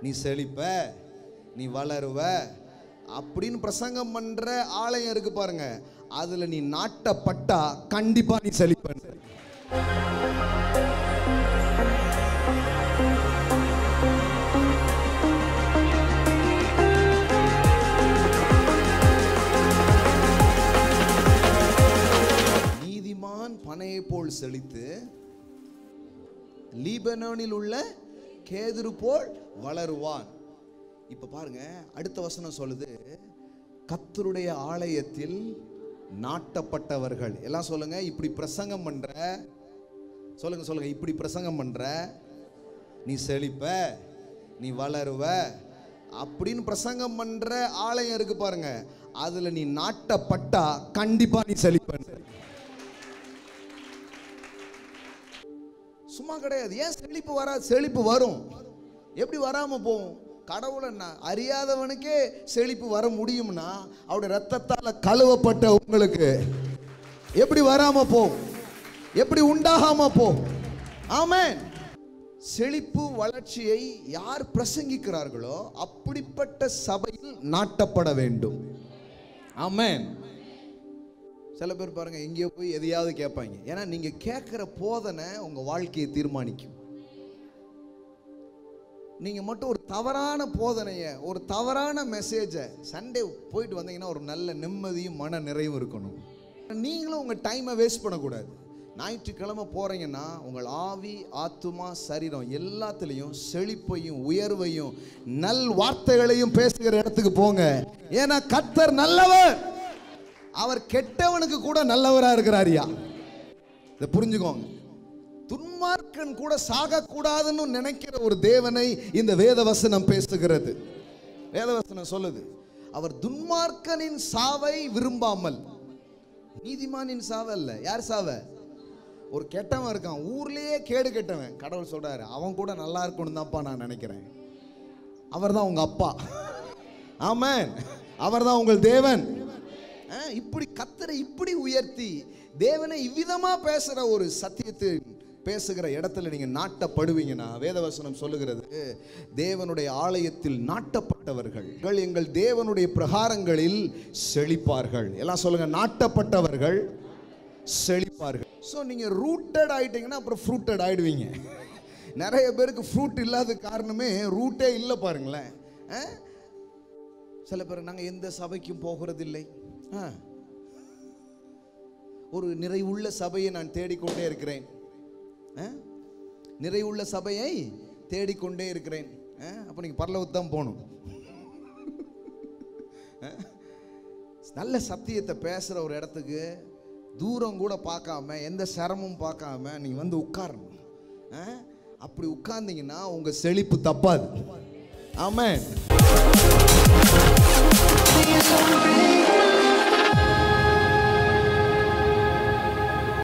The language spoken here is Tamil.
நீ செழிப்ப, நீ வளருவ அப்படின்னு பிரசங்கம் பண்ற ஆலயம் இருக்கு பாருங்க, அதுல நீ நாட்டப்பட்டா கண்டிப்பா நீ செழிப்ப. நீதிமான் பனையை போல் செழித்து லீபனோனில் உள்ள கேதுரு போல் வளருவான். இப்ப பாருங்க, அடுத்த வசனம் சொல்லுது, கர்த்தருடைய ஆலயத்தில் நாட்டப்பட்டவர்கள். எல்லாம் சொல்லுங்க, இப்படி பிரசங்கம் பண்ற, சொல்லுங்க சொல்லுங்க, இப்படி பிரசங்கம் பண்ற நீ செழிப்ப, நீ வளருவ அப்படின்னு பிரசங்கம் பண்ற ஆலயம் இருக்கு பாருங்க, அதுல நீ நாட்டப்பட்டா கண்டிப்பா நீ செழிப்ப. சும்மா கிடையாது. ஏன் செழிப்பு வராது? செழிப்பு வரும். எப்படி வராம போகும்? கடவுளை அறியாதவனுக்கே செழிப்பு வர முடியும்னா அவருடைய ரத்தத்தால் கழுவப்பட்ட உங்களுக்கு எப்படி வராம போகும்? எப்படி உண்டாகாம போகும்? ஆமென். செழிப்பு வளர்ச்சியை யார் பிரசங்கிக்கிறார்களோ அப்படிப்பட்ட சபையில் நாட்டப்பட வேண்டும். ஆமென். சில பேர் பாருங்க, எங்கேயோ போய் எதையாவது கேட்பாங்க. ஏன்னா நீங்க கேட்கிற போதனை உங்க வாழ்க்கையை தீர்மானிக்கும். நீங்க மட்டும் ஒரு தவறான போதனையை, ஒரு தவறான மெசேஜை சண்டே போயிட்டு வந்தீங்கன்னா ஒரு நல்ல நிம்மதியும் மன நிறைவும் இருக்கணும். நீங்களும் உங்க டைமை வேஸ்ட் பண்ணக்கூடாது. ஞாயிற்றுக்கிழமை போறீங்கன்னா உங்கள் ஆவி, ஆத்துமா, சரீரம் எல்லாத்துலேயும் செழிப்பையும் உயர்வையும் நல் வார்த்தைகளையும் பேசுகிற இடத்துக்கு போங்க. ஏன்னா கர்த்தர் நல்லவர். அவர் கெட்டவனுக்கு கூட நல்லவரா இருக்கிறாரியா. இதை புரிஞ்சுக்கோங்க. துன்மார்க்கன் கூட சாகக்கூடாதுன்னு நினைக்கிற ஒரு தேவனை இந்த வேதவசனம் பேசுகிறது. வேதவசனம் சொல்லுது, அவர் துன்மார்க்கனின் சாவை விரும்பாமல், நீதிமானின் சாவை அல்ல. யார் சாவை? ஒரு கெட்டவன் இருக்கான், ஊர்லயே கேடு கெட்டவன். கடவுள் சொல்றாரு, அவன் கூட நல்லா இருக்கணும் தான்ப்பா நான் நினைக்கிறேன். அவர் தான் உங்க அப்பா. ஆமென். அவர் தான் உங்கள் தேவன். இப்படி கர்த்தரை இப்படி உயர்த்தி தேவனை இவ்விதமா பேசுற ஒரு சத்தியத்தை பேசுகிற இடத்துல நீங்க நாட்டப்படுவீங்கன்னா, வேதவசனம் சொல்லுகிறது, தேவனுடைய ஆலயத்தில் நாட்டப்பட்டவர்கள் எங்கள் தேவனுடைய பிரகாரங்களில் செழிப்பார்கள். எல்லாம் சொல்லுங்க, நாட்டப்பட்டவர்கள் செழிப்பார்கள். ஸோ நீங்க ரூட்டட் ஆயிட்டீங்கன்னா அப்புறம் ஃப்ரூட்டட் ஆயிடுவீங்க. நிறைய பேருக்கு ஃப்ரூட் இல்லாத காரணமே ரூட்டே இல்லை பாருங்களேன். சில பேர் நாங்கள் எந்த சபைக்கும் போகிறதில்லை, ஒரு நிறைவுள்ள சபையை நான் தேடிக்கொண்டே இருக்கிறேன், நிறைவுள்ள சபையை தேடிக்கொண்டே இருக்கிறேன். அப்போ நீங்கள் பரலோகத்தான் போகணும். நல்ல சத்தியத்தை பேசுகிற ஒரு இடத்துக்கு தூரம் கூட பார்க்காம, எந்த சிரமமும் பார்க்காம நீங்கள் வந்து உட்காரணும். அப்படி உட்கார்ந்தீங்கன்னா உங்கள் செழிப்பு தப்பாது. ஆமென்.